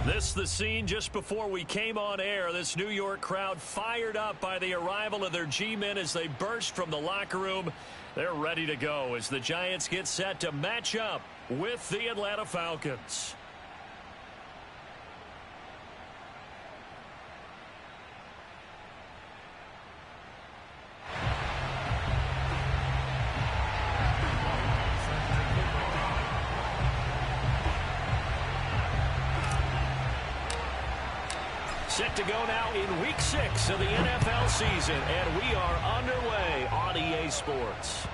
This the scene just before we came on air. This New York crowd fired up by the arrival of their G-men as they burst from the locker room. They're ready to go as the Giants get set to match up with the Atlanta Falcons. Set to go now in Week 6 of the NFL season, and we are underway on EA Sports.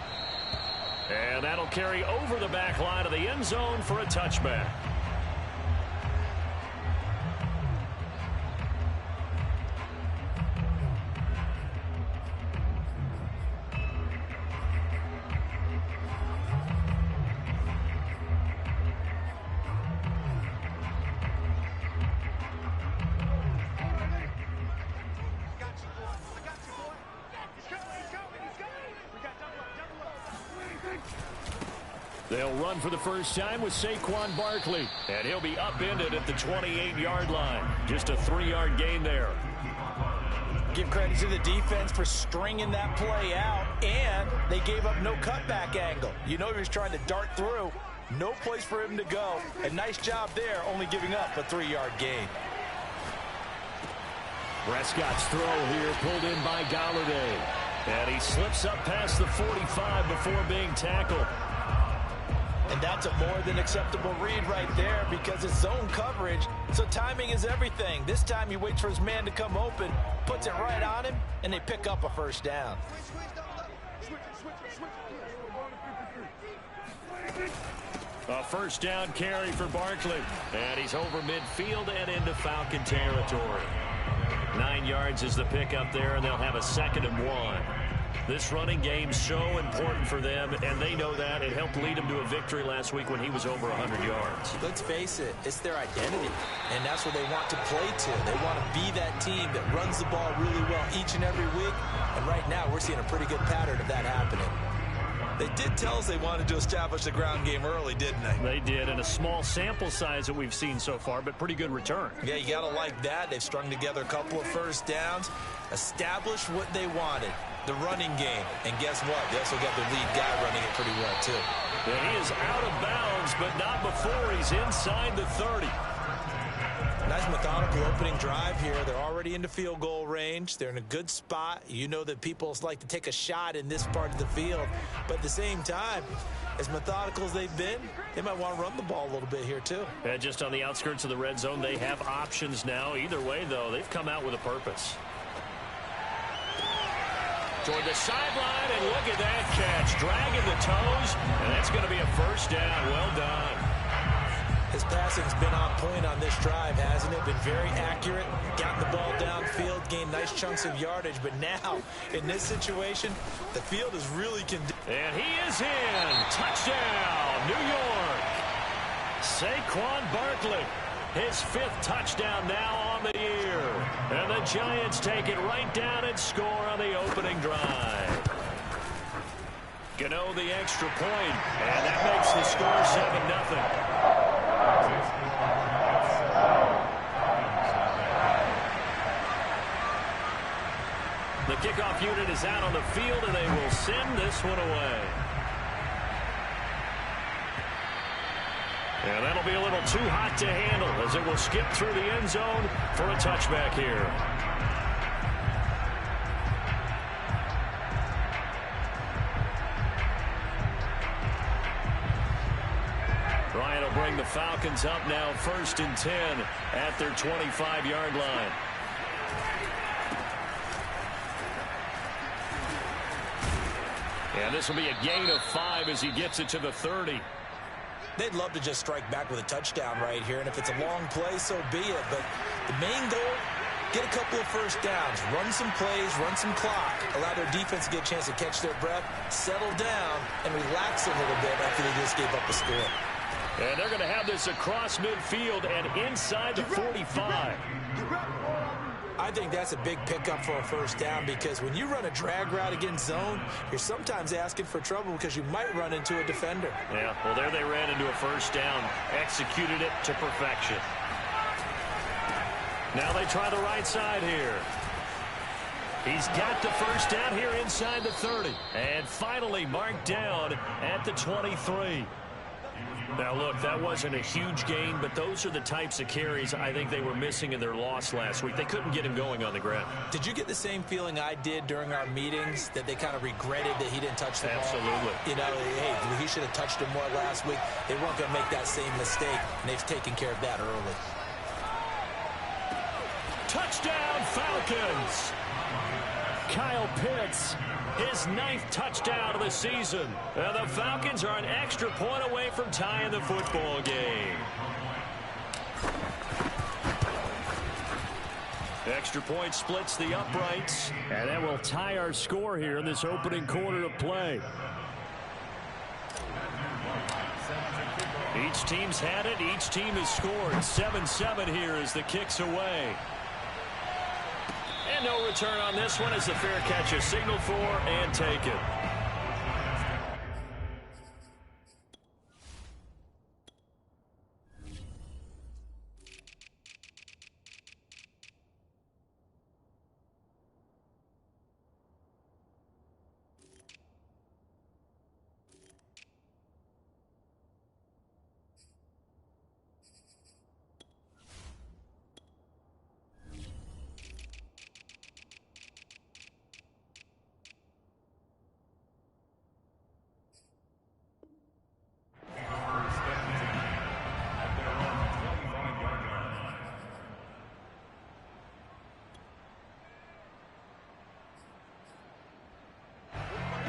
And that'll carry over the back line of the end zone for a touchback. They'll run for the first time with Saquon Barkley, and he'll be upended at the 28-yard line. Just a 3-yard gain there. Give credit to the defense for stringing that play out, and they gave up no cutback angle. You know he was trying to dart through. No place for him to go. A nice job there, only giving up a 3-yard gain. Prescott's throw here pulled in by Galladay. And he slips up past the 45 before being tackled. And that's a more than acceptable read right there because it's zone coverage, so timing is everything. This time he waits for his man to come open, puts it right on him, and they pick up a first down. A first down carry for Barkley. And he's over midfield and into Falcon territory. 9 yards is the pickup there, and they'll have a 2nd and 1. This running game's so important for them, and they know that. It helped lead them to a victory last week when he was over 100 yards. Let's face it, it's their identity, and that's what they want to play to. They want to be that team that runs the ball really well each and every week, and right now we're seeing a pretty good pattern of that happening. They did tell us they wanted to establish the ground game early, didn't they? They did, and a small sample size that we've seen so far, but pretty good return. Yeah, you got to like that. They've strung together a couple of first downs, established what they wanted, the running game. And guess what? They also got their lead guy running it pretty well, too. And he is out of bounds, but not before he's inside the 30. Nice methodical opening drive here. They're already into field goal range. They're in a good spot. You know that people like to take a shot in this part of the field. But at the same time, as methodical as they've been, they might want to run the ball a little bit here too. And just on the outskirts of the red zone, they have options now. Either way, though, they've come out with a purpose. Toward the sideline, and look at that catch. Dragging the toes, and that's going to be a first down. Well done. His passing's been on point on this drive, hasn't it? Been very accurate, gotten the ball downfield, gained nice chunks of yardage. But now, in this situation, the field is really And he is in. Touchdown, New York. Saquon Barkley, his 5th touchdown now on the year. And the Giants take it right down and score on the opening drive. Gano the extra point, and that makes the score 7-0. The kickoff unit is out on the field, and they will send this one away. And that'll be a little too hot to handle as it will skip through the end zone for a touchback here. Ryan will bring the Falcons up now 1st and 10 at their 25-yard line. And this will be a gain of 5 as he gets it to the 30. They'd love to just strike back with a touchdown right here, and if it's a long play, so be it. But the main goal, get a couple of first downs, run some plays, run some clock, allow their defense to get a chance to catch their breath, settle down, and relax a little bit after they just gave up a score. And they're going to have this across midfield and inside the 45. I think that's a big pickup for a first down because when you run a drag route against zone, you're sometimes asking for trouble because you might run into a defender. Yeah, well, there they ran into a first down, executed it to perfection. Now they try the right side here. He's got the first down here inside the 30. And finally marked down at the 23. Now, look, that wasn't a huge gain, but those are the types of carries I think they were missing in their loss last week. They couldn't get him going on the ground. Did you get the same feeling I did during our meetings, that they kind of regretted that he didn't touch the ball? Absolutely. You know, hey, he should have touched him more last week. They weren't going to make that same mistake, and they've taken care of that early. Touchdown, Falcons! Kyle Pitts, his 9th touchdown of the season. And the Falcons are an extra point away from tying the football game. Extra point splits the uprights, and that will tie our score here in this opening quarter of play. Each team's had it. Each team has scored. 7-7 here as the kick's away. And no return on this one as the fair catch is signaled for and taken.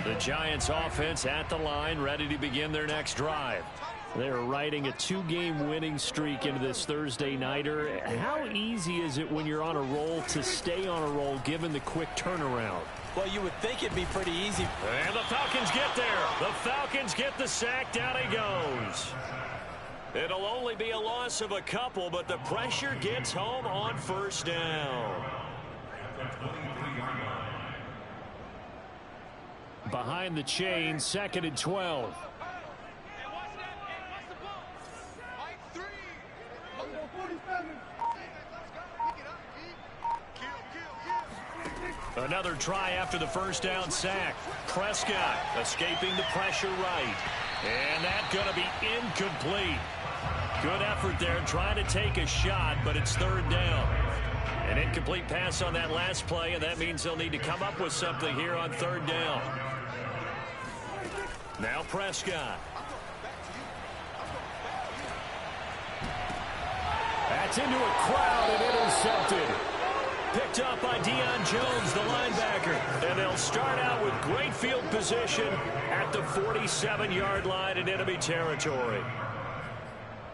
The Giants offense at the line, ready to begin their next drive. They're riding a 2-game winning streak into this Thursday nighter. How easy is it when you're on a roll to stay on a roll given the quick turnaround? Well, you would think it'd be pretty easy. And the Falcons get there. The Falcons get the sack. Down he goes. It'll only be a loss of a couple, but the pressure gets home on first down. Behind the chain, 2nd and 12. Another try after the first down sack. Prescott escaping the pressure right. And that's going to be incomplete. Good effort there trying to take a shot, but it's 3rd down. An incomplete pass on that last play, and that means they'll need to come up with something here on 3rd down. Now Prescott. That's into a crowd and intercepted. Picked up by Deion Jones, the linebacker. And they'll start out with great field position at the 47-yard line in enemy territory.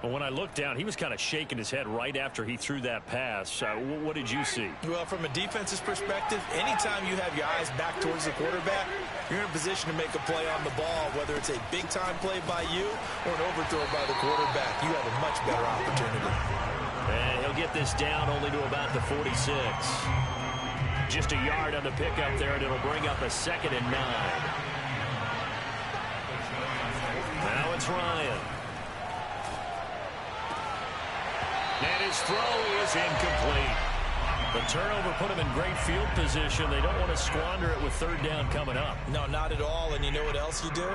Well, when I looked down, he was kind of shaking his head right after he threw that pass. What did you see? Well, from a defense's perspective, anytime you have your eyes back towards the quarterback, you're in a position to make a play on the ball, whether it's a big-time play by you or an overthrow by the quarterback. You have a much better opportunity. And he'll get this down only to about the 46. Just a yard on the pickup there, and it'll bring up a 2nd and 9. Now it's Ryan. And his throw is incomplete. The turnover put him in great field position. They don't want to squander it with 3rd down coming up. No, not at all. And you know what else you do?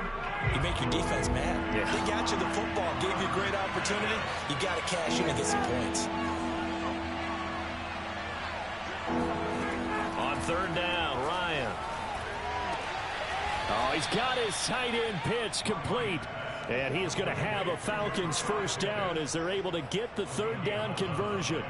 You make your defense mad. Yeah. They got you the football, gave you a great opportunity. You got to cash in and get some points. On 3rd down, Ryan. Oh, he's got his tight end pitch complete. And he is going to have a Falcons first down as they're able to get the 3rd down conversion.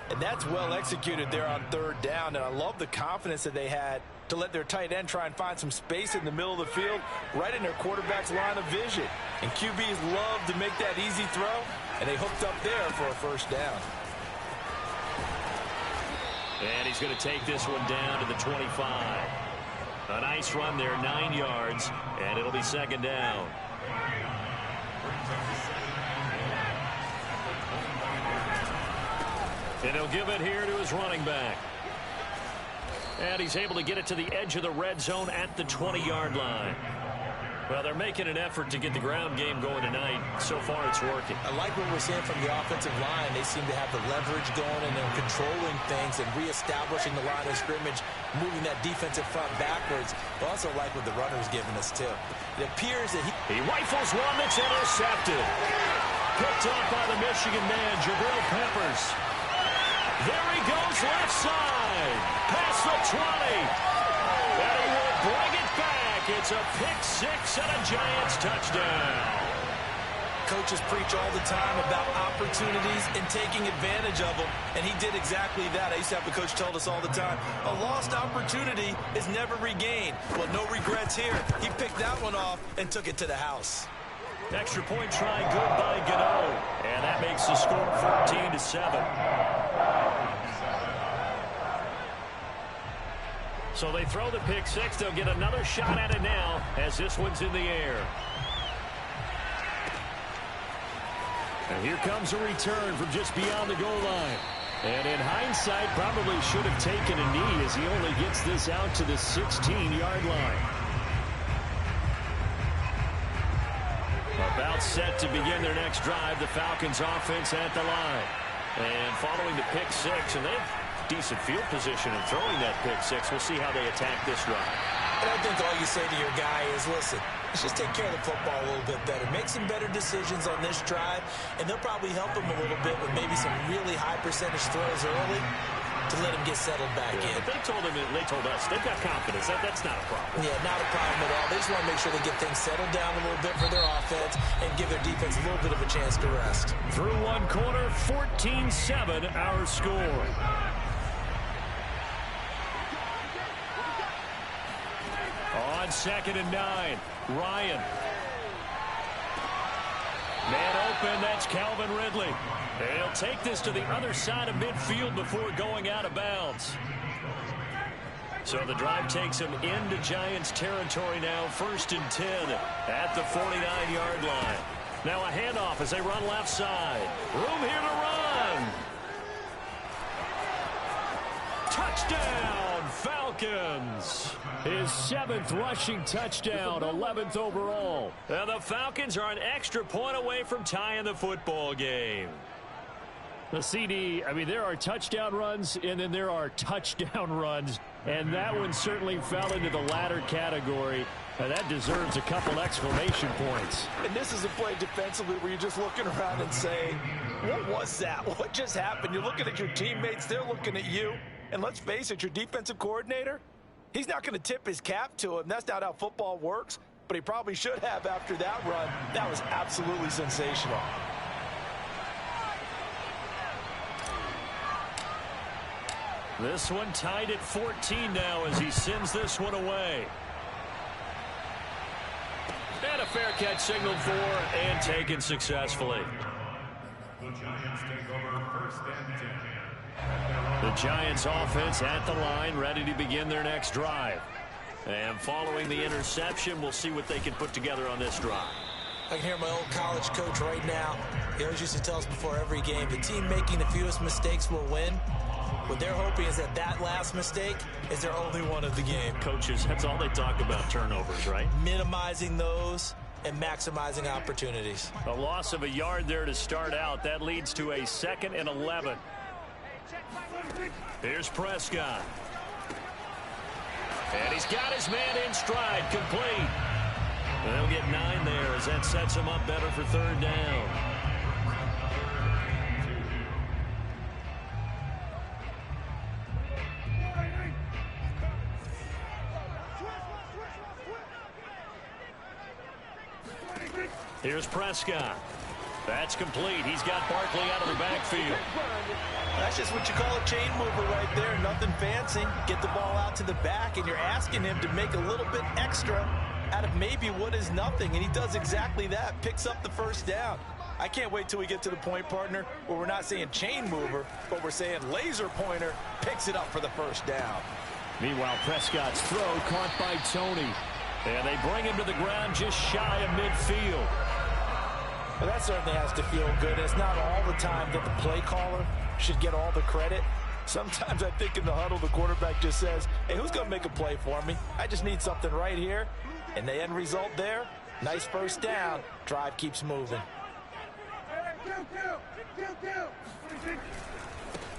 And that's well executed there on 3rd down. And I love the confidence that they had to let their tight end try and find some space in the middle of the field, right in their quarterback's line of vision. And QBs love to make that easy throw, and they hooked up there for a first down. And he's going to take this one down to the 25. A nice run there, 9 yards, and it'll be 2nd down. And he'll give it here to his running back. And he's able to get it to the edge of the red zone at the 20-yard line. Well, they're making an effort to get the ground game going tonight. So far, it's working. I like what we're seeing from the offensive line. They seem to have the leverage going, and they're controlling things and reestablishing the line of scrimmage, moving that defensive front backwards. I also like what the runner's giving us, too. It appears that he rifles one that's intercepted. Picked up by the Michigan man, Jabril Peppers. There he goes, left side. Past the 20. And he will bring it back. It's a pick-6 and a Giants touchdown. Coaches preach all the time about opportunities and taking advantage of them, and he did exactly that. I used to have a coach tell us all the time, a lost opportunity is never regained. Well, no regrets here. He picked that one off and took it to the house. Extra point try good by Gano, and that makes the score 14-7. So they throw the pick-6. They'll get another shot at it now as this one's in the air. And here comes a return from just beyond the goal line. And in hindsight, probably should have taken a knee as he only gets this out to the 16-yard line. About set to begin their next drive, the Falcons offense at the line. And following the pick-6, and they've decent field position in throwing that pick-6. We'll see how they attack this drive. And I think all you say to your guy is, listen, let's just take care of the football a little bit better. Make some better decisions on this drive, and they'll probably help him a little bit with maybe some really high percentage throws early to let him get settled back in. But they told us they've got confidence. That's not a problem. Yeah, not a problem at all. They just want to make sure they get things settled down a little bit for their offense and give their defense a little bit of a chance to rest. Through one quarter, 14-7 our score. On 2nd and 9, Ryan. Man open, that's Calvin Ridley. He'll take this to the other side of midfield before going out of bounds. So the drive takes him into Giants territory now, 1st and 10 at the 49-yard line. Now a handoff as they run left side. Room here to run. Touchdown, Falcons. His 7th rushing touchdown, 11th overall. And the Falcons are an extra point away from tying the football game. The CD, I mean, there are touchdown runs, and then there are touchdown runs. And that one certainly fell into the latter category. And that deserves a couple exclamation points. And this is a play defensively where you're just looking around and saying, what was that? What just happened? You're looking at your teammates. They're looking at you. And let's face it, your defensive coordinator, he's not going to tip his cap to him. That's not how football works. But he probably should have after that run. That was absolutely sensational. This one tied at 14 now as he sends this one away. And a fair catch signaled for and taken successfully. The Giants take over 1st and 10. The Giants offense at the line, ready to begin their next drive. And following the interception, we'll see what they can put together on this drive. I can hear my old college coach right now. He always used to tell us before every game, the team making the fewest mistakes will win. What they're hoping is that last mistake is their only one of the game. Coaches, that's all they talk about, turnovers, right? Minimizing those and maximizing opportunities. A loss of a yard there to start out. That leads to a 2nd and 11. Here's Prescott. And he's got his man in stride, complete. And they'll get 9 there as that sets him up better for 3rd down. Here's Prescott. That's complete. He's got Barkley out of the backfield. That's just what you call a chain mover right there. Nothing fancy. Get the ball out to the back, and you're asking him to make a little bit extra out of maybe what is nothing, and he does exactly that. Picks up the 1st down. I can't wait till we get to the point, partner, where we're not saying chain mover, but we're saying laser pointer, picks it up for the 1st down. Meanwhile, Prescott's throw caught by Tony. And they bring him to the ground just shy of midfield. Well, that certainly has to feel good. It's not all the time that the play caller should get all the credit. Sometimes I think in the huddle, the quarterback just says, hey, who's going to make a play for me? I just need something right here. And the end result there, Nice first down. Drive keeps moving.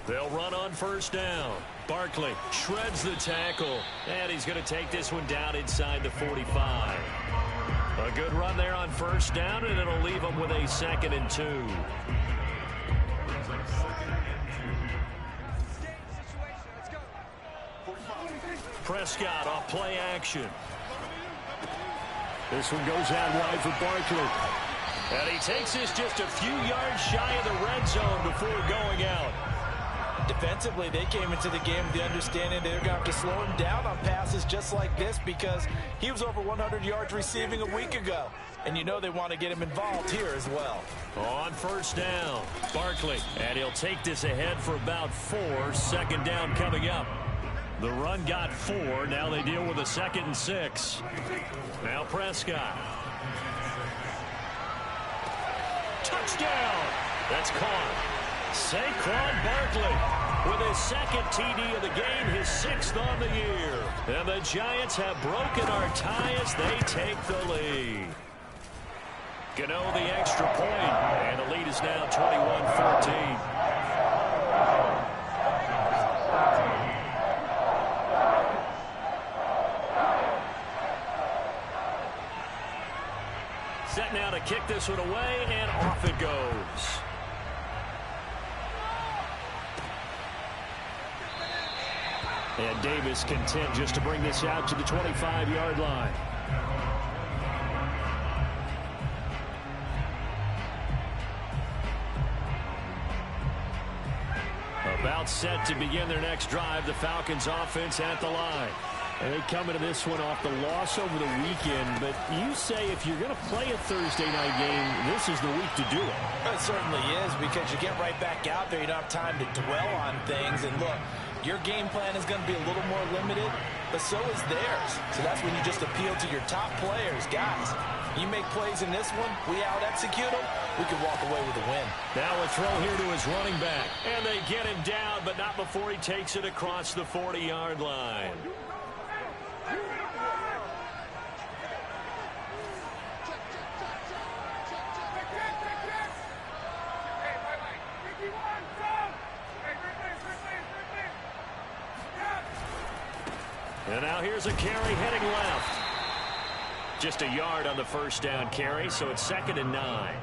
They'll run on first down. Barkley shreds the tackle, and he's going to take this one down inside the 45. A good run there on first down, and it'll leave them with a 2nd and 2. Prescott off play action. This one goes out wide for Barkley. And he takes this just a few yards shy of the red zone before going out. Defensively, they came into the game with the understanding they're going to have to slow him down on passes just like this because he was over 100 yards receiving a week ago. And you know they want to get him involved here as well. On first down, Barkley. And he'll take this ahead for about 4. 2nd down coming up. The run got 4. Now they deal with a 2nd and 6. Now Prescott. Touchdown. That's caught. Saquon Barkley with his 2nd TD of the game, his 6th on the year. And the Giants have broken our tie as they take the lead. Gano the extra point, and the lead is now 21-14. Set now to kick this one away, and off it goes. And Davis content just to bring this out to the 25-yard line. About set to begin their next drive, the Falcons offense at the line. And they come into this one off the loss over the weekend, but you say if you're going to play a Thursday night game, this is the week to do it. It certainly is because you get right back out there. You don't have time to dwell on things. And look, your game plan is going to be a little more limited, but so is theirs. So that's when you just appeal to your top players. Guys, you make plays in this one, we out-execute them, we can walk away with a win. Now a throw here to his running back. And they get him down, but not before he takes it across the 40-yard line. And now here's a carry heading left. Just a yard on the first down carry, so it's 2nd and 9.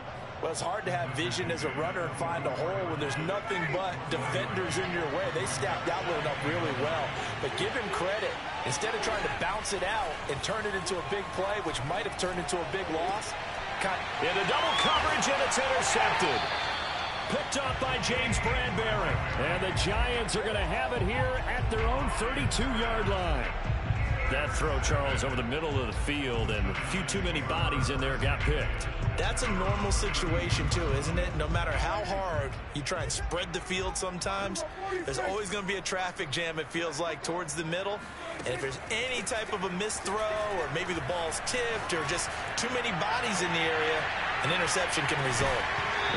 Well, it's hard to have vision as a runner and find a hole when there's nothing but defenders in your way. They stacked that one up really well. But give him credit. Instead of trying to bounce it out and turn it into a big play, which might have turned into a big loss. Into double coverage, and it's intercepted. Picked up by James Bradbury. And the Giants are going to have it here at their own 32-yard line. That throw, Charles, over the middle of the field, and a few too many bodies in there got picked. That's a normal situation, too, isn't it? No matter how hard you try and spread the field sometimes, there's always going to be a traffic jam, it feels like, towards the middle. And if there's any type of a missed throw or maybe the ball's tipped or just too many bodies in the area, an interception can result.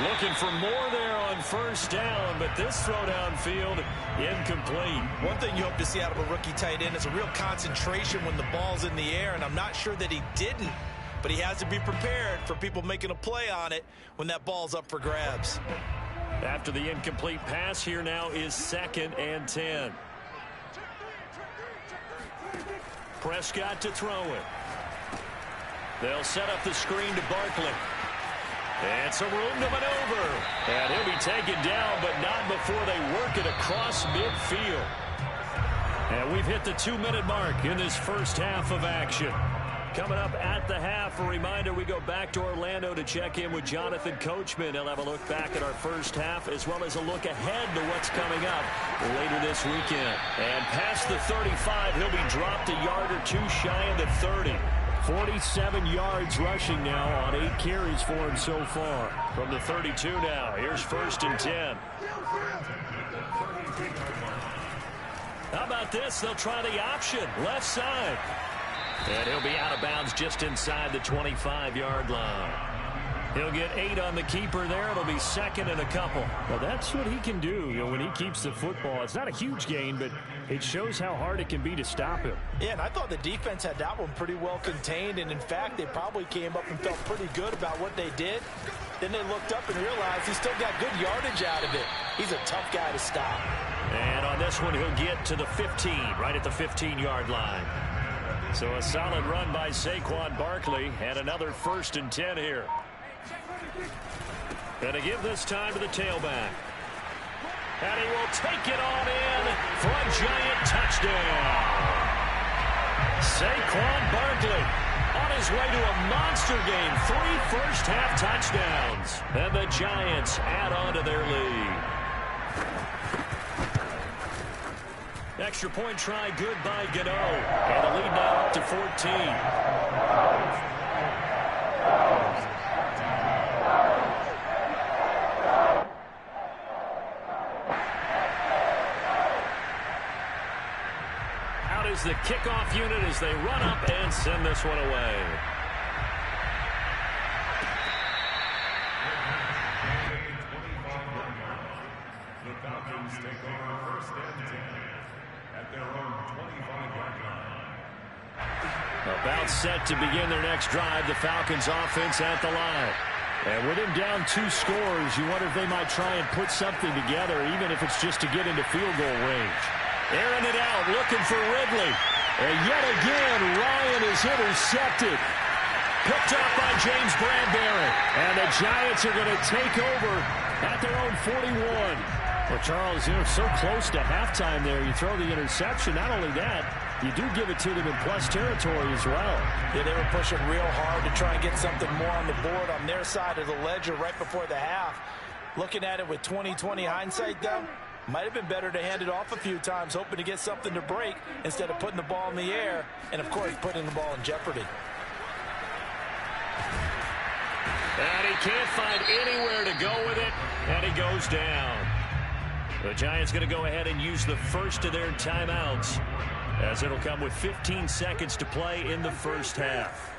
Looking for more there on first down, but this throw downfield incomplete. One thing you hope to see out of a rookie tight end is a real concentration when the ball's in the air, and I'm not sure that he didn't, but he has to be prepared for people making a play on it when that ball's up for grabs. After the incomplete pass, here now is 2nd and 10. Prescott to throw it. They'll set up the screen to Barkley. And some room to maneuver. And he'll be taken down, but not before they work it across midfield. And we've hit the 2-minute mark in this first half of action. Coming up at the half, a reminder, we go back to Orlando to check in with Jonathan Coachman. He'll have a look back at our first half as well as a look ahead to what's coming up later this weekend. And past the 35, he'll be dropped a yard or two shy of the 30. 47 yards rushing now on 8 carries for him so far. From the 32 now, here's 1st and 10. How about this? They'll try the option, left side. And he'll be out of bounds just inside the 25-yard line. He'll get 8 on the keeper there. It'll be second and a couple. Well, that's what he can do, when he keeps the football. It's not a huge gain, but it shows how hard it can be to stop him. Yeah, and I thought the defense had that one pretty well contained, and in fact, they probably came up and felt pretty good about what they did. Then they looked up and realized he still got good yardage out of it. He's a tough guy to stop. And on this one, he'll get to the 15, right at the 15-yard line. So a solid run by Saquon Barkley, and another 1st and 10 here. And to give this time to the tailback. And he will take it on in for a giant touchdown. Saquon Barkley on his way to a monster game. 3 first-half touchdowns. And the Giants add on to their lead. Extra point try good by Gano. And the lead now up to 14. Is the kickoff unit as they run up and send this one away. The Falcons take over 1st and 10 at their own 25-yard line. About set to begin their next drive. The Falcons offense at the line. And with him down 2 scores, you wonder if they might try and put something together, even if it's just to get into field goal range. Airing it out, looking for Ridley. And yet again, Ryan is intercepted. Picked up by James Bradbury. And the Giants are going to take over at their own 41. Well, Charles, so close to halftime there. You throw the interception. Not only that, you do give it to them in plus territory as well. Yeah, they were pushing real hard to try and get something more on the board on their side of the ledger right before the half. Looking at it with 20/20 hindsight, though, might have been better to hand it off a few times, hoping to get something to break instead of putting the ball in the air and, of course, putting the ball in jeopardy. And he can't find anywhere to go with it, and he goes down. The Giants going to go ahead and use the first of their timeouts, as it'll come with 15 seconds to play in the first half.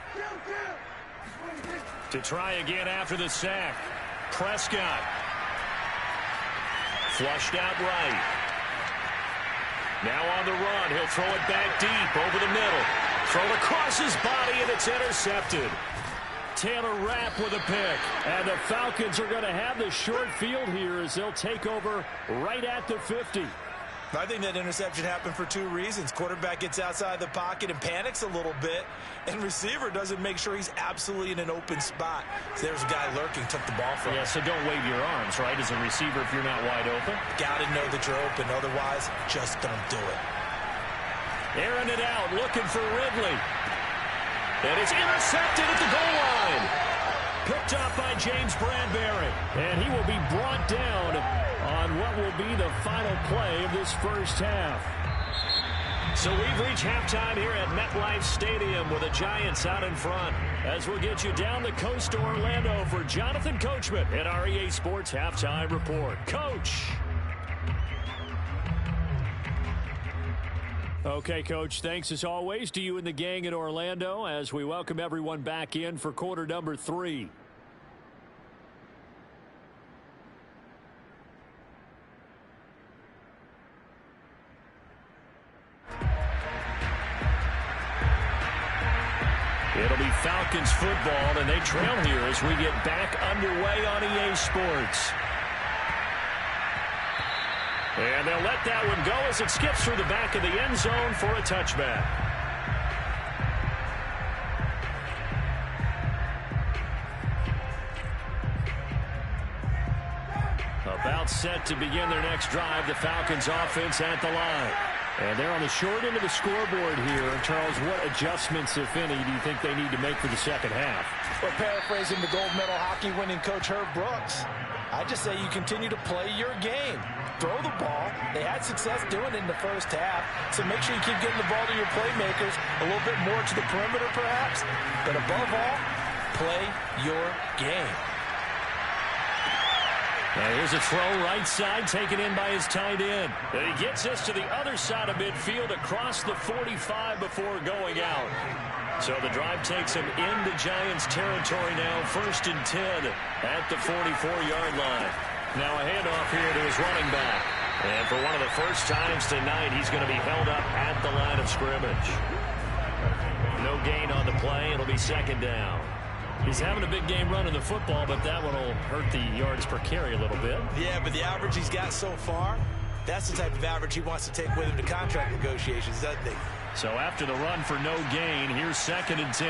To try again after the sack, Prescott. Flushed out right. Now on the run. He'll throw it back deep over the middle. Throw across his body, and it's intercepted. Taylor Rapp with a pick. And the Falcons are going to have the short field here as they'll take over right at the 50. I think that interception happened for 2 reasons. Quarterback gets outside the pocket and panics a little bit, and receiver doesn't make sure he's absolutely in an open spot. So there's a guy lurking, took the ball from him. Yeah, so don't wave your arms, right, as a receiver if you're not wide open. Got to know that you're open. Otherwise, just don't do it. Airing it out, looking for Ridley. And it's intercepted at the goal line. Picked up by James Bradbury. And he will be brought down on what will be the final play of this first half. So we've reached halftime here at MetLife Stadium with the Giants out in front. As we'll get you down the coast to Orlando for Jonathan Coachman at our EA Sports Halftime Report. Coach. Okay, Coach, thanks as always to you and the gang in Orlando as we welcome everyone back in for quarter number 3. It'll be Falcons football, and they trail here as we get back underway on EA Sports. And they'll let that one go as it skips through the back of the end zone for a touchback. About set to begin their next drive, the Falcons offense at the line. And they're on the short end of the scoreboard here. Charles, what adjustments, if any, do you think they need to make for the second half? Well, paraphrasing the gold medal hockey winning coach Herb Brooks, I just say you continue to play your game. Throw the ball. They had success doing it in the first half, so make sure you keep getting the ball to your playmakers, a little bit more to the perimeter perhaps, but above all, play your game. And here's a throw right side taken in by his tight end. And he gets this to the other side of midfield across the 45 before going out. So the drive takes him into Giants territory now, 1st and 10 at the 44-yard line. Now a handoff here to his running back. And for one of the first times tonight, he's going to be held up at the line of scrimmage. No gain on the play. It'll be 2nd down. He's having a big game running the football, but that one will hurt the yards per carry a little bit. Yeah, but the average he's got so far, that's the type of average he wants to take with him to contract negotiations, doesn't he? So after the run for no gain, here's 2nd and 10.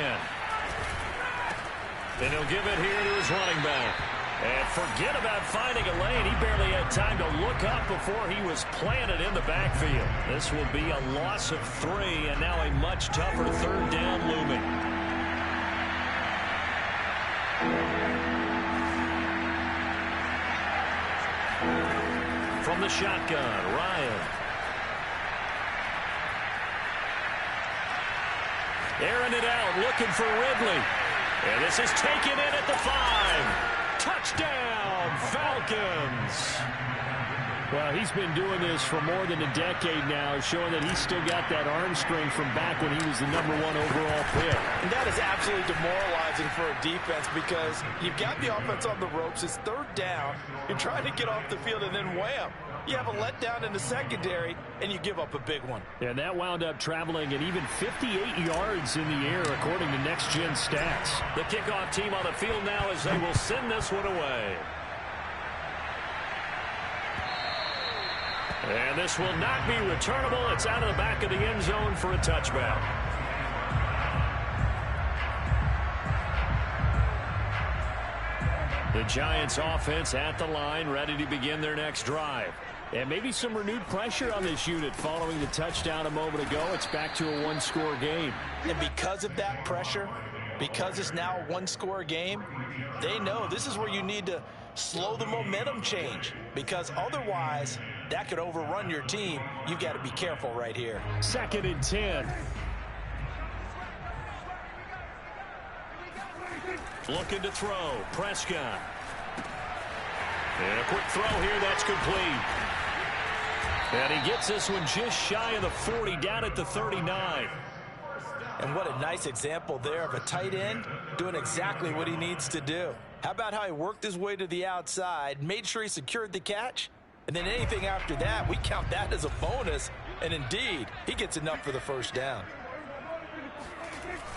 And he'll give it here to his running back. And forget about finding a lane. He barely had time to look up before he was planted in the backfield. This will be a loss of 3, and now a much tougher 3rd down looming. From the shotgun, Ryan. Airing it out, looking for Ridley. And this is taken in at the 5. Touchdown, Falcons. Well, he's been doing this for more than a decade now, showing that he's still got that arm strength from back when he was the #1 overall pick. And that is absolutely demoralizing for a defense because you've got the offense on the ropes. It's 3rd down. You're trying to get off the field, and then wham, you have a letdown in the secondary, and you give up a big one. And that wound up traveling an even 58 yards in the air, according to Next Gen Stats. The kickoff team on the field now as they will send this one away. And this will not be returnable. It's out of the back of the end zone for a touchback. The Giants offense at the line, ready to begin their next drive. And maybe some renewed pressure on this unit following the touchdown a moment ago. It's back to a 1-score game. And because of that pressure, because it's now a 1-score game, they know this is where you need to slow the momentum change, because otherwise that could overrun your team. You've got to be careful right here. 2nd and 10. Looking to throw. Prescott. And a quick throw here. That's complete. And he gets this one just shy of the 40, down at the 39. And what a nice example there of a tight end doing exactly what he needs to do. How about how he worked his way to the outside, made sure he secured the catch, and then anything after that, we count that as a bonus. And indeed, he gets enough for the 1st down.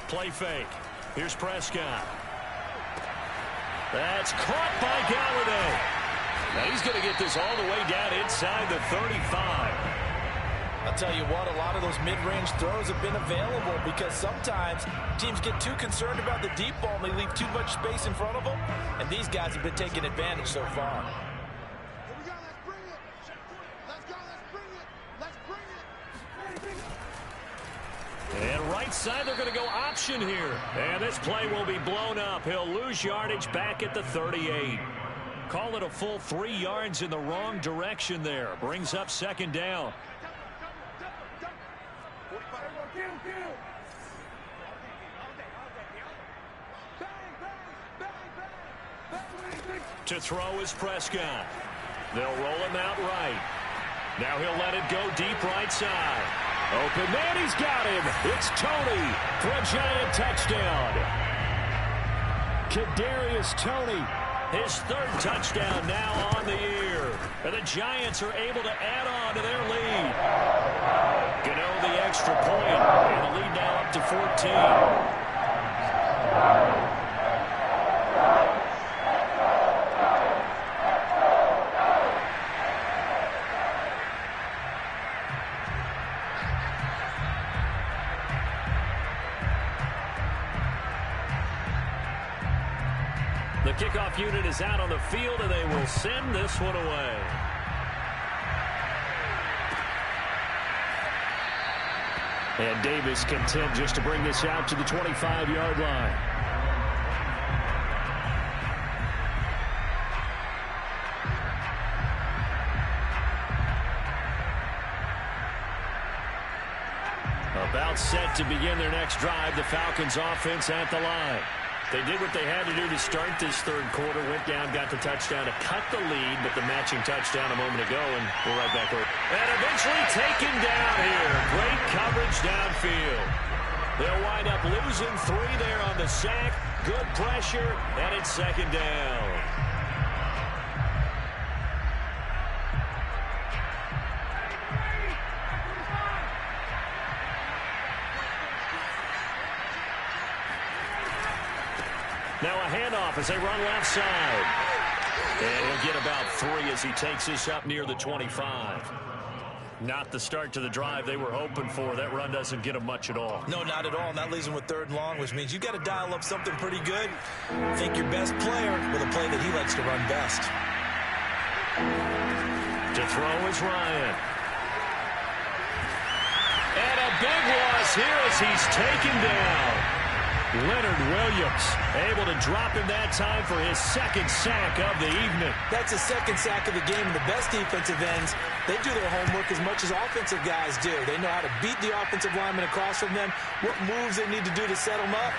Play fake. Here's Prescott. That's caught by Galladay. Now he's going to get this all the way down inside the 35. I'll tell you what, a lot of those mid-range throws have been available because sometimes teams get too concerned about the deep ball and they leave too much space in front of them, and these guys have been taking advantage so far. And right side, they're going to go option here. And this play will be blown up. He'll lose yardage back at the 38. Call it a full 3 yards in the wrong direction there. Brings up 2nd down. To throw is Prescott. They'll roll him out right. Now he'll let it go deep right side. Open man, he's got him. It's Tony for a Giant touchdown. Kadarius Toney, his 3rd touchdown now on the year. And the Giants are able to add on to their lead. Gano the extra point, and the lead now up to 14. The kickoff unit is out on the field, and they will send this one away. And Davis content just to bring this out to the 25-yard line. About set to begin their next drive. The Falcons offense at the line. They did what they had to do to start this third quarter. Went down, got the touchdown to cut the lead, but the matching touchdown a moment ago, and we're right back over. And eventually taken down here. Great coverage downfield. They'll wind up losing 3 there on the sack. Good pressure, and it's second down. Now a handoff as they run left side. And he'll get about 3 as he takes this up near the 25. Not the start to the drive they were hoping for. That run doesn't get them much at all. No, not at all. And that leaves them with 3rd and long, which means you got to dial up something pretty good. Think your best player with a play that he likes to run best. To throw is Ryan. And a big loss here as he's taken down. Leonard Williams able to drop him that time for his 2nd sack of the evening. That's his 2nd sack of the game, and the best defensive ends, they do their homework as much as offensive guys do. They know how to beat the offensive lineman across from them, what moves they need to do to set them up.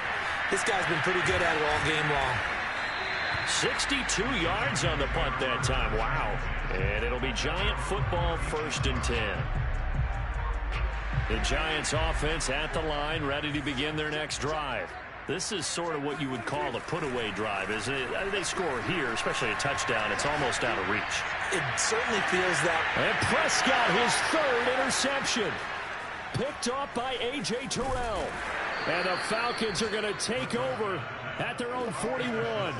This guy's been pretty good at it all game long. 62 yards on the punt that time. Wow. And it'll be Giant football, 1st and 10. The Giants offense at the line, ready to begin their next drive. This is sort of what you would call a put-away drive, isn't it? They score here, especially a touchdown. It's almost out of reach. It certainly feels that. And Prescott, his 3rd interception. Picked off by A.J. Terrell. And the Falcons are going to take over at their own 41.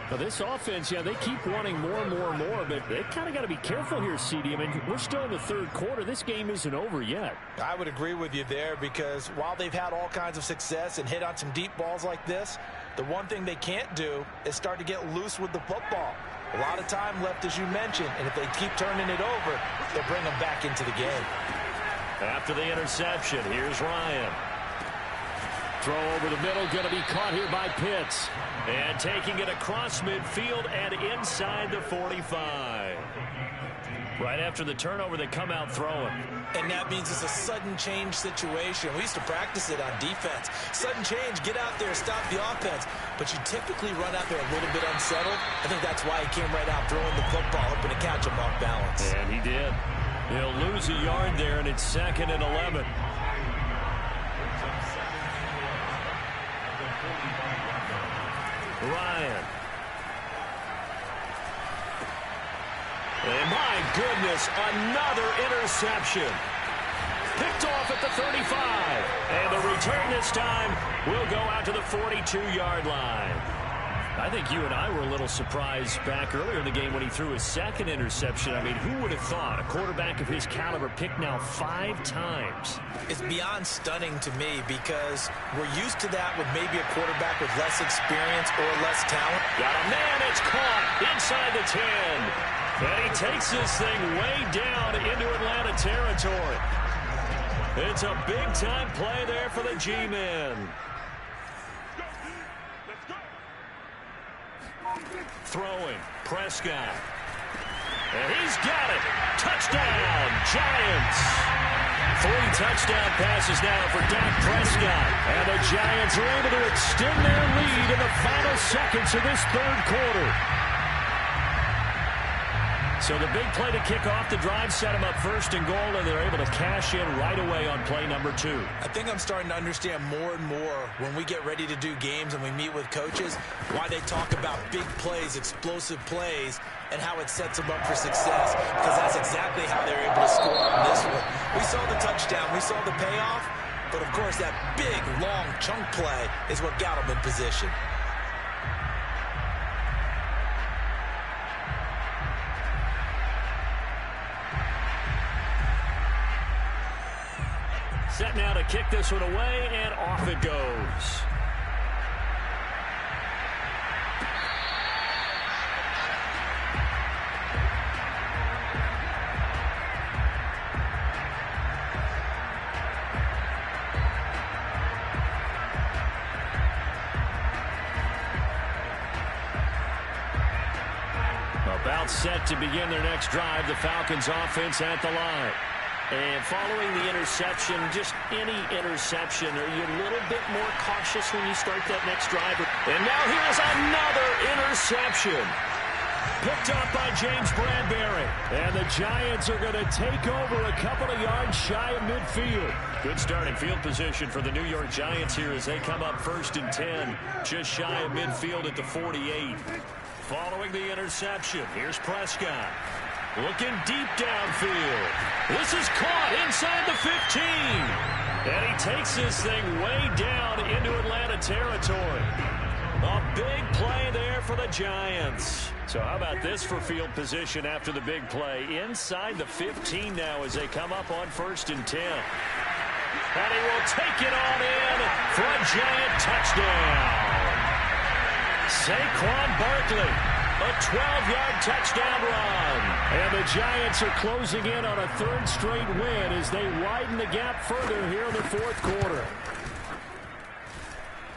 Now this offense, yeah, they keep wanting more and more and more, but they kind of got to be careful here, CD. I mean, we're still in the 3rd quarter. This game isn't over yet. I would agree with you there because while they've had all kinds of success and hit on some deep balls like this, the one thing they can't do is start to get loose with the football. A lot of time left, as you mentioned, and if they keep turning it over, they'll bring them back into the game. After the interception, here's Ryan. Throw over the middle, going to be caught here by Pitts. And taking it across midfield and inside the 45. Right after the turnover, they come out throwing. And that means it's a sudden change situation. We used to practice it on defense. Sudden change, get out there, stop the offense. But you typically run out there a little bit unsettled. I think that's why he came right out throwing the football, hoping to catch him off balance. And he did. He'll lose a yard there, and it's 2nd and 11. Ryan. And my goodness, another interception. Picked off at the 35. And the return this time will go out to the 42-yard line. I think you and I were a little surprised back earlier in the game when he threw his 2nd interception. I mean, who would have thought a quarterback of his caliber picked now 5 times? It's beyond stunning to me because we're used to that with maybe a quarterback with less experience or less talent. Got a man, it's caught inside the 10. And he takes this thing way down into Atlanta territory. It's a big-time play there for the G-men. Throwing, Prescott. And he's got it. Touchdown, Giants. 3 touchdown passes now for Dak Prescott. And the Giants are able to extend their lead in the final seconds of this 3rd quarter. So the big play to kick off the drive set them up 1st and goal, and they're able to cash in right away on play number 2. I think I'm starting to understand more and more when we get ready to do games and we meet with coaches why they talk about big plays, explosive plays, and how it sets them up for success, because that's exactly how they're able to score on this one. We saw the touchdown. We saw the payoff, but, of course, that big, long chunk play is what got them in position. Set now to kick this one away, and off it goes. About set to begin their next drive. The Falcons offense at the line. And following the interception, just any interception, are you a little bit more cautious when you start that next drive? And now here's another interception. Picked up by James Bradbury. And the Giants are going to take over a couple of yards shy of midfield. Good starting field position for the New York Giants here as they come up 1st and 10, just shy of midfield at the 48. Following the interception, here's Prescott. Looking deep downfield. This is caught inside the 15. And he takes this thing way down into Atlanta territory. A big play there for the Giants. So how about this for field position after the big play? Inside the 15 now as they come up on 1st and 10. And he will take it on in for a Giant touchdown. Saquon Barkley. A 12-yard touchdown run. And the Giants are closing in on a 3rd straight win as they widen the gap further here in the 4th quarter.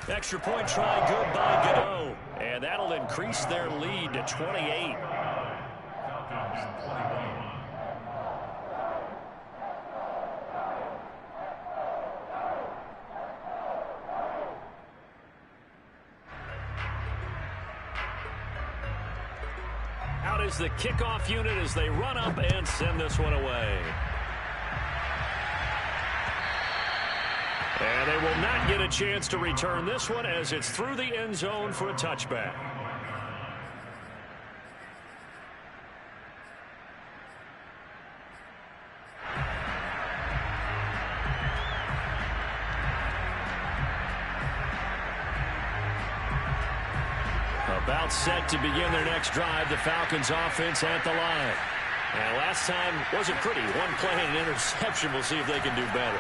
Extra point try good by Godot. And that'll increase their lead to 28. Is the kickoff unit as they run up and send this one away. And they will not get a chance to return this one as it's through the end zone for a touchback. About set to begin their next drive, the Falcons offense at the line. And last time wasn't pretty. One play and an interception. We'll see if they can do better.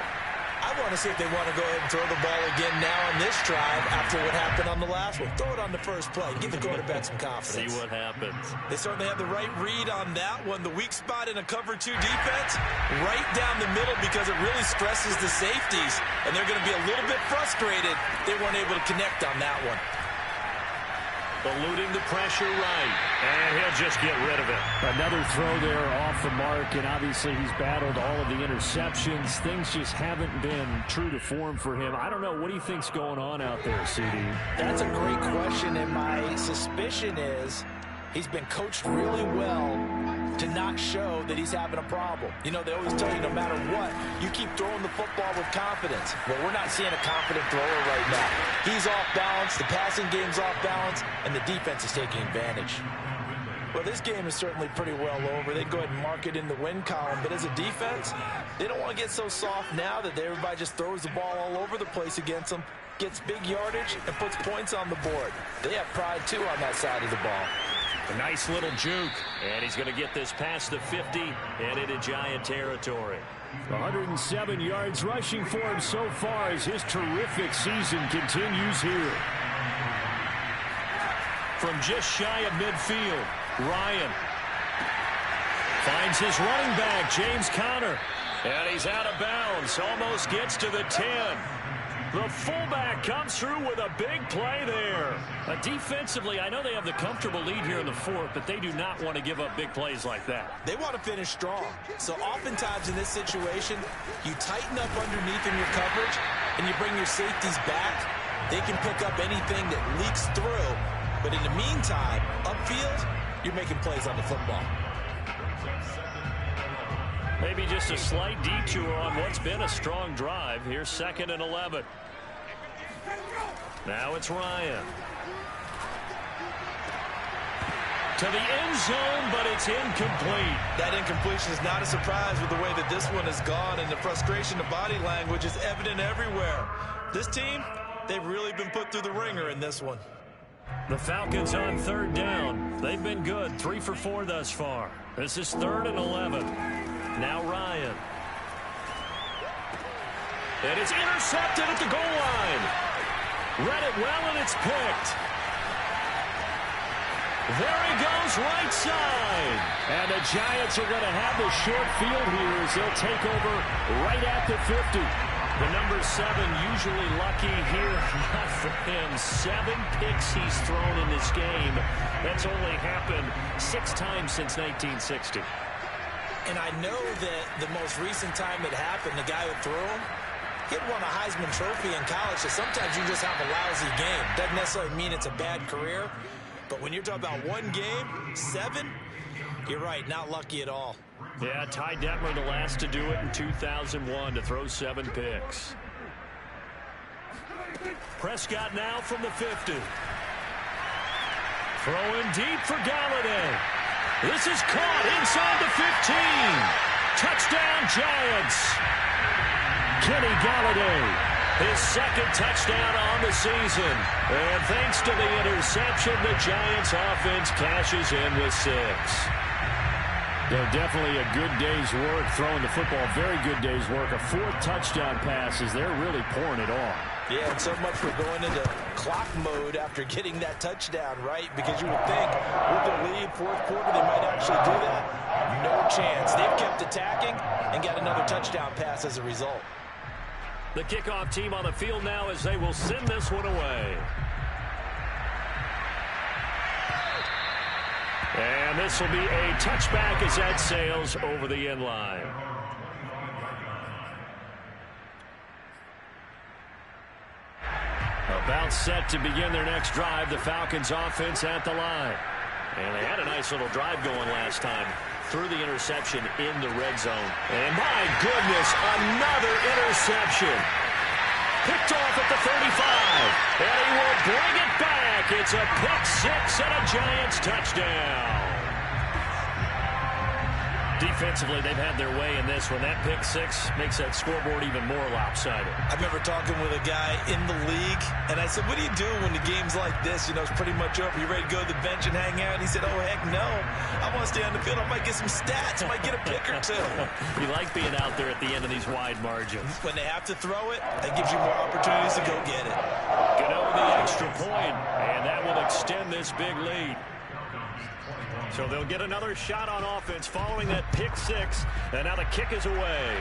I want to see if they want to go ahead and throw the ball again now on this drive after what happened on the last one. Throw it on the first play. Give the quarterback some confidence. See what happens. They certainly have the right read on that one. The weak spot in a cover 2 defense, right down the middle because it really stresses the safeties. And they're going to be a little bit frustrated they weren't able to connect on that one. Eluding the pressure right. And he'll just get rid of it. Another throw there off the mark, and obviously he's battled all of the interceptions. Things just haven't been true to form for him. I don't know. What do you think's going on out there, CD? That's a great question, and my suspicion is he's been coached really well to not show that he's having a problem. You know, they always tell you no matter what, you keep throwing the football with confidence. Well, we're not seeing a confident thrower right now. He's off balance, the passing game's off balance, and the defense is taking advantage. Well, this game is certainly pretty well over. They'd go ahead and mark it in the win column, but as a defense, they don't want to get so soft now that everybody just throws the ball all over the place against them, gets big yardage, and puts points on the board. They have pride, too, on that side of the ball. A nice little juke. And he's going to get this past the 50 and into Giant territory. 107 yards rushing for him so far as his terrific season continues here. From just shy of midfield, Ryan finds his running back, James Conner. And he's out of bounds. Almost gets to the 10. The fullback comes through with a big play there. Defensively, I know they have the comfortable lead here in the 4th, but they do not want to give up big plays like that. They want to finish strong. So oftentimes in this situation, you tighten up underneath in your coverage, and you bring your safeties back. They can pick up anything that leaks through. But in the meantime, upfield, you're making plays on the football. Maybe just a slight detour on what's been a strong drive. Here's 2nd and 11. Now it's Ryan. To the end zone, but it's incomplete. That incompletion is not a surprise with the way that this one has gone, and the frustration of body language is evident everywhere. This team, they've really been put through the ringer in this one. The Falcons on 3rd down. They've been good, 3 for 4 thus far. This is 3rd and 11. Now Ryan. And it's intercepted at the goal line. Read it well, and it's picked. There he goes, right side. And the Giants are going to have the short field here as they'll take over right at the 50. The number 7 usually lucky here. Not for him. 7 picks he's thrown in this game. That's only happened 6 times since 1960. And I know that the most recent time it happened, the guy who threw him, he had won a Heisman Trophy in college, so sometimes you just have a lousy game. Doesn't necessarily mean it's a bad career, but when you're talking about one game, 7, you're right, not lucky at all. Yeah, Ty Detmer, the last to do it in 2001, to throw 7 picks. Prescott now from the 50. Throwing deep for Galladay. This is caught inside the 15. Touchdown, Giants. Kenny Galladay, his second touchdown on the season. And thanks to the interception, the Giants offense cashes in with 6. Yeah, definitely a good day's work throwing the football. Very good day's work. A 4th touchdown pass as they're really pouring it on. Yeah, and so much for going into clock mode after getting that touchdown, right? Because you would think with the lead, 4th quarter, they might actually do that. No chance. They've kept attacking and got another touchdown pass as a result. The kickoff team on the field now as they will send this one away. And this will be a touchback as that sails over the end line. About set to begin their next drive, the Falcons offense at the line. And they had a nice little drive going last time. Through the interception in the red zone. And my goodness, another interception. Picked off at the 35. And he will bring it back. It's a pick 6 and a Giants touchdown. Defensively, they've had their way in this one. That pick 6 makes that scoreboard even more lopsided. I remember talking with a guy in the league, and I said, what do you do when the game's like this? You know, it's pretty much over. You ready to go to the bench and hang out? And he said, oh, heck no. I want to stay on the field. I might get some stats. I might get a pick or 2. You like being out there at the end of these wide margins. When they have to throw it, that gives you more opportunities to go get it. Gano the extra point, and that will extend this big lead. So they'll get another shot on offense following that pick 6, and now the kick is away.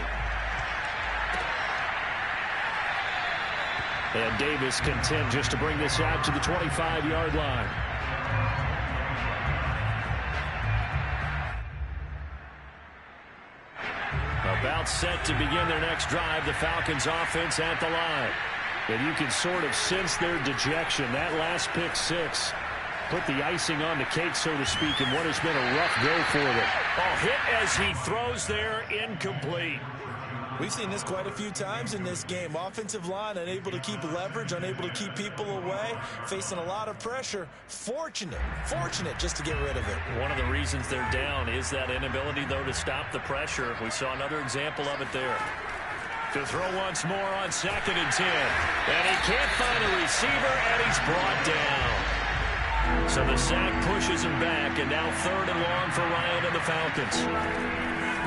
And Davis content just to bring this out to the 25-yard line. About set to begin their next drive, the Falcons offense at the line. And you can sort of sense their dejection. That last pick 6 put the icing on the cake, so to speak, in what has been a rough go for them. Oh, hit as he throws there, incomplete. We've seen this quite a few times in this game. Offensive line unable to keep leverage, unable to keep people away, facing a lot of pressure. Fortunate just to get rid of it. One of the reasons they're down is that inability, though, to stop the pressure. We saw another example of it there. To throw once more on 2nd and 10. And he can't find a receiver, and he's brought down. So the sack pushes him back, and now 3rd and long for Ryan and the Falcons.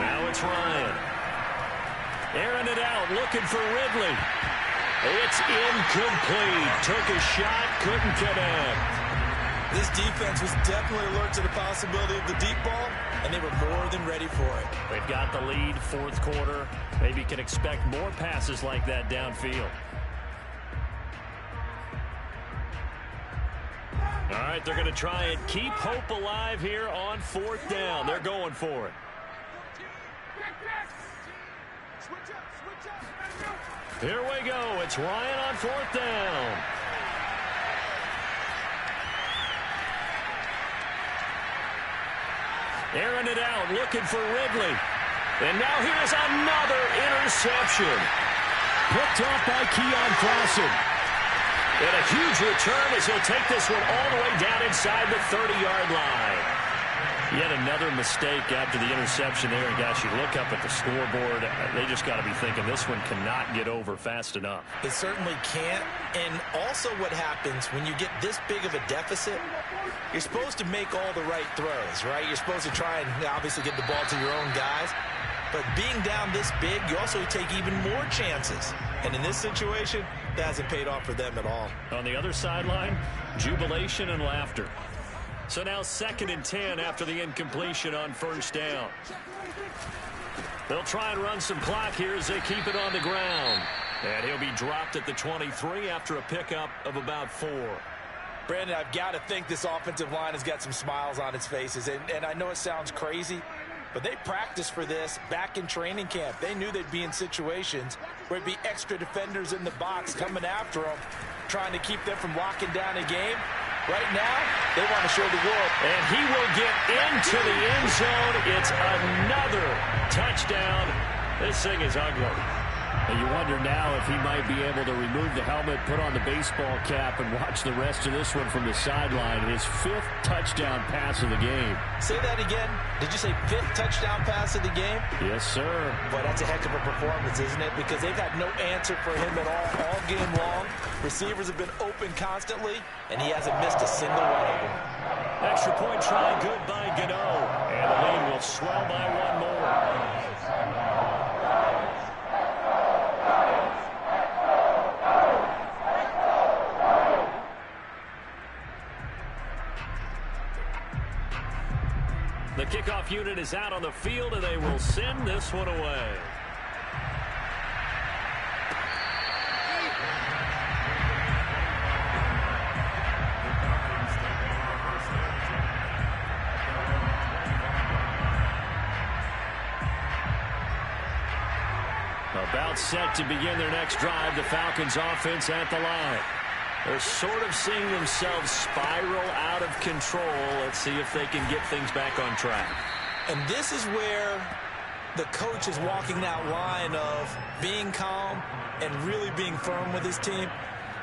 Now it's Ryan. Airing it out, looking for Ridley. It's incomplete. Took a shot, couldn't connect. This defense was definitely alert to the possibility of the deep ball, and they were more than ready for it. They've got the lead, 4th quarter. Maybe can expect more passes like that downfield. All right, they're going to try and keep hope alive here on 4th down. They're going for it. Here we go. It's Ryan on 4th down. Airing it out, looking for Ridley. And now here's another interception. Picked off by Keon Clausen. And a huge return as he'll take this one all the way down inside the 30-yard line. Yet another mistake after the interception there. And, gosh, you look up at the scoreboard, they just got to be thinking this one cannot get over fast enough. It certainly can't. And also what happens when you get this big of a deficit, you're supposed to make all the right throws, right? You're supposed to try and obviously get the ball to your own guys. But being down this big, you also take even more chances. And in this situation, that hasn't paid off for them at all. On the other sideline, jubilation and laughter. So now 2nd and 10 after the incompletion on 1st down. They'll try and run some clock here as they keep it on the ground. And he'll be dropped at the 23 after a pickup of about 4. Brandon, I've got to think this offensive line has got some smiles on its faces. And I know it sounds crazy, But they practiced for this back in training camp. They knew they'd be in situations where it'd be extra defenders in the box coming after them, trying to keep them from locking down a game. Right now, they want to show the world. And he will get into the end zone. It's another touchdown. This thing is ugly. And you wonder now if he might be able to remove the helmet, put on the baseball cap, and watch the rest of this one from the sideline. His 5th touchdown pass of the game. Say that again. Did you say 5th touchdown pass of the game? Yes, sir. Boy, that's a heck of a performance, isn't it? Because they've had no answer for him at all game long. Receivers have been open constantly, and he hasn't missed a single one of them. Extra point try good by Gano. And the lead will swell by one more. The kickoff unit is out on the field, and they will send this one away. About set to begin their next drive, the Falcons offense at the line. They're sort of seeing themselves spiral out of control. Let's see if they can get things back on track. And this is where the coach is walking that line of being calm and really being firm with his team.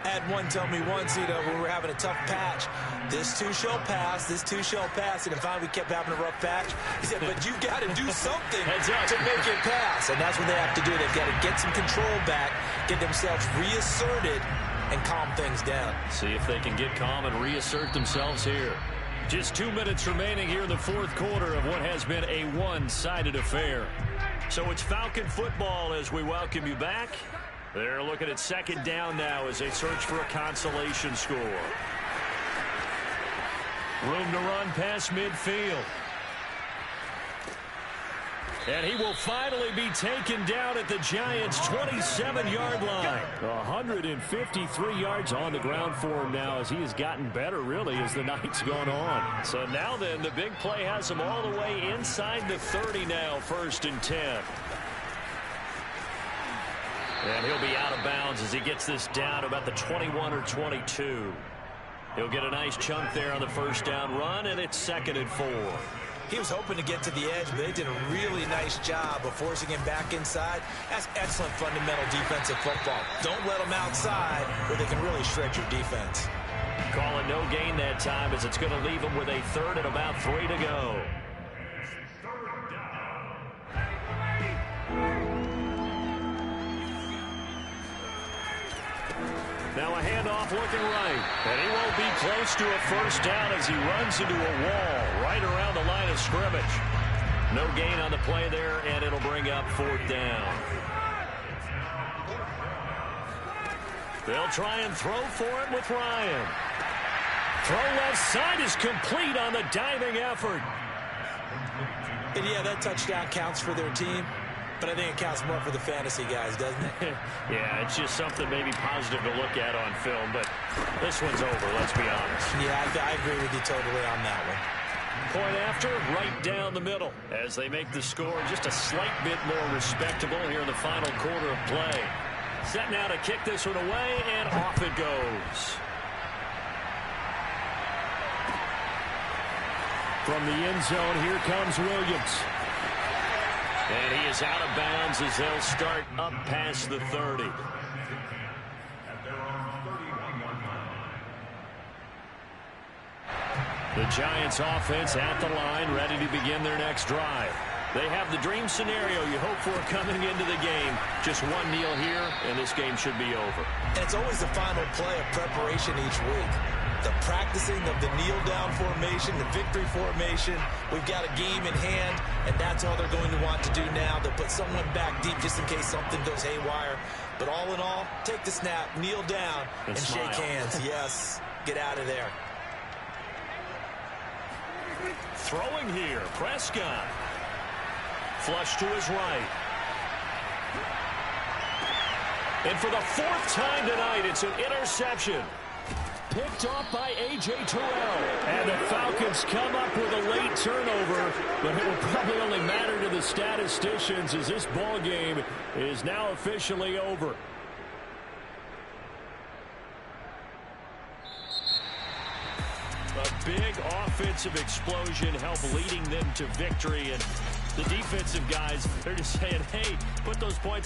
I had one tell me once, when we were having a tough patch, this too shall pass, this too shall pass. And finally we kept having a rough patch. He said, but you've got to do something to make it pass. And that's what they have to do. They've got to get some control back, get themselves reasserted, and calm things down. See if they can get calm and reassert themselves here. Just 2 minutes remaining here in the 4th quarter of what has been a one-sided affair. So it's Falcon football as we welcome you back. They're looking at 2nd down now as they search for a consolation score. Room to run past midfield. And he will finally be taken down at the Giants' 27-yard line. 153 yards on the ground for him now as he has gotten better, really, as the night's gone on. So now then, the big play has him all the way inside the 30 now, 1st and 10. And he'll be out of bounds as he gets this down about the 21 or 22. He'll get a nice chunk there on the 1st down run, and it's 2nd and 4. He was hoping to get to the edge, but they did a really nice job of forcing him back inside. That's excellent fundamental defensive football. Don't let them outside where they can really shred your defense. Calling no gain that time as it's going to leave them with a 3rd and about 3 to go. Now a handoff looking right. And he won't be close to a 1st down as he runs into a wall right around the line of scrimmage. No gain on the play there, and it'll bring up 4th down. They'll try and throw for it with Ryan. Throw left side is complete on the diving effort. And yeah, that touchdown counts for their team. But I think it counts more for the fantasy guys, doesn't it? Yeah, it's just something maybe positive to look at on film, but this one's over, let's be honest. Yeah, I agree with you totally on that one. Point after, right down the middle, as they make the score just a slight bit more respectable here in the final quarter of play. Set now to kick this one away, and off it goes. From the end zone, here comes Williams. And he is out of bounds as they'll start up past the 30. The Giants offense at the line, ready to begin their next drive. They have the dream scenario you hope for coming into the game. Just one kneel here, and this game should be over. And it's always the final play of preparation each week. The practicing of the kneel-down formation, the victory formation. We've got a game in hand, and that's all they're going to want to do now. They'll put someone back deep just in case something goes haywire. But all in all, take the snap, kneel down, and shake hands. Yes, get out of there. Throwing here, Prescott. Flush to his right. And for the 4th time tonight, it's an interception. picked off by A.J. Terrell. And the Falcons come up with a late turnover, but it will probably only matter to the statisticians as this ball game is now officially over. A big offensive explosion helped leading them to victory, and the defensive guys, they're just saying, hey, put those points